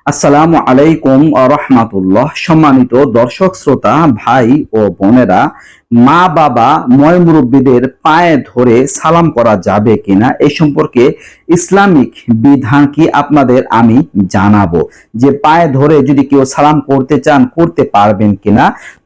আসসালামু আলাইকুম রহমাতুল্লাহ। সম্মানিত দর্শক শ্রোতা ভাই ও বোনেরা, মা বাবা ময় মুরব্বীদের পায়ে ধরে সালাম করা যাবে কিনা এই সম্পর্কে ইসলামিক বিধান কি আপনাদের আমি জানাবো, যে পায়ে ধরে যদি কেউ সালাম করতে চান করতে পারবেন কিনা।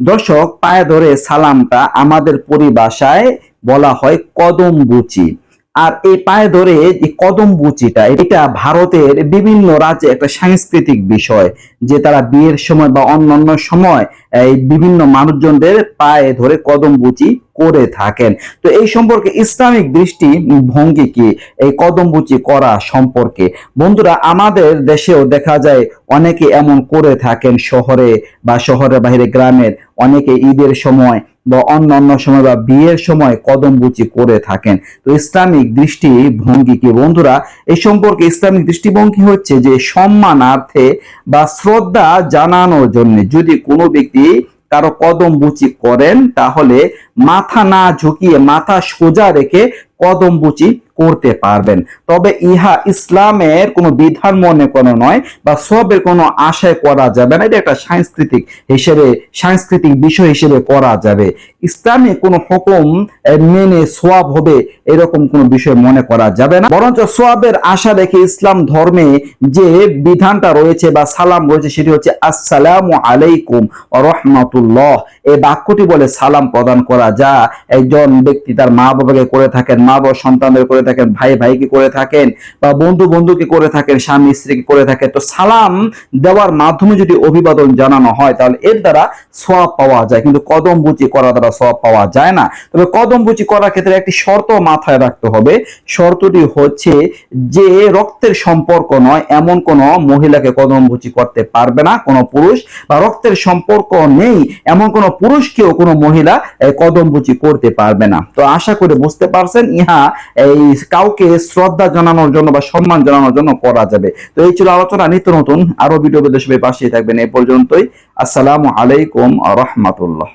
দর্শক, পায়ে ধরে সালামটা আমাদের পরিভাষায় বলা হয় কদম বুচি। আর এই পায়ে ধরে যে কদম বুচিটা, এটা ভারতের বিভিন্ন রাজ্যে একটা সাংস্কৃতিক বিষয়, যে তারা বিয়ের সময় বা অন্যান্য সময় এই বিভিন্ন মানুষজনদের পায়ে ধরে কদম বুচি করে থাকেন। তো এই সম্পর্কে ইসলামিক দৃষ্টি ভঙ্গি কি এই কদম বুচি করা সম্পর্কে? বন্ধুরা, আমাদের দেশেও দেখা যায় অনেকে এমন করে থাকেন, শহরে বা শহরের বাইরে গ্রামের অনেকে ঈদের সময় বা অন্যান্য সময় বা বিয়ের সময় কদম বুচি করে থাকেন। তো ইসলামিক দৃষ্টিভঙ্গি কি বন্ধুরা? এই সম্পর্কে ইসলামিক দৃষ্টিভঙ্গি হচ্ছে যে সম্মানার্থে বা শ্রদ্ধা জানানোর জন্য যদি কোনো ব্যক্তি কারো কদম বুচি করেন, তাহলে মাথা না ঝুঁকিয়ে মাথা সোজা রেখে কদম বুচি করতে পারবেন। তবে ইহা ইসলামের কোনো বিধান মনে কোনো নয় বা সবের কোনো আশায় করা যাবে না। এটা একটা সাংস্কৃতিক বিষয় হিসেবে করা যাবে। ইসলামে কোনো হুকুম মেনে সোয়াব হবে এরকম কোনো বিষয় মনে করা যাবে না, বরঞ্চ সোয়াবের আশা রেখে ইসলাম ধর্মে যে বিধানটা রয়েছে বা সালাম রয়েছে সেটি হচ্ছে আসসালামু আলাইকুম ওয়া রাহমাতুল্লাহ। এই বাক্যটি বলে সালাম প্রদান করা, যা একজন ব্যক্তি তার মা বাবাকে করে থাকেন, মা বাবা সন্তানদের করে থাকেন, ভাই ভাইকে করে থাকেন, বা বন্ধু বন্ধুকে করে থাকেন, স্বামী স্ত্রীকে করে থাকেন। তো সালাম দেওয়ার মাধ্যমে যদি অভিবাদন জানানো হয় তাহলে এর দ্বারা সওয়াব পাওয়া যায়, কিন্তু কদম বুচি করা দ্বারা সওয়াব পাওয়া যায় না। তবে কদম বুচি করার ক্ষেত্রে একটি শর্ত মাথায় রাখতে হবে। শর্তটি হচ্ছে যে রক্তের সম্পর্ক নয় এমন কোন মহিলাকে কদম বুচি করতে পারবে না কোনো পুরুষ, বা রক্তের সম্পর্ক নেই এমন কোন পুরুষকেও কোনো মহিলা কদম বুচি করতে পারবে না। তো আশা করে বুঝতে পারছেন, ইহা এই কাউকে শ্রদ্ধা জানানোর জন্য বা সম্মান জানানোর জন্য করা যাবে। তো এই ছিল আলোচনা। নিত্য নতুন আরো ভিডিও পেতে সবাই পাশে থাকবেন। এ পর্যন্তই। আসসালামু আলাইকুম ওয়া রাহমাতুল্লাহ।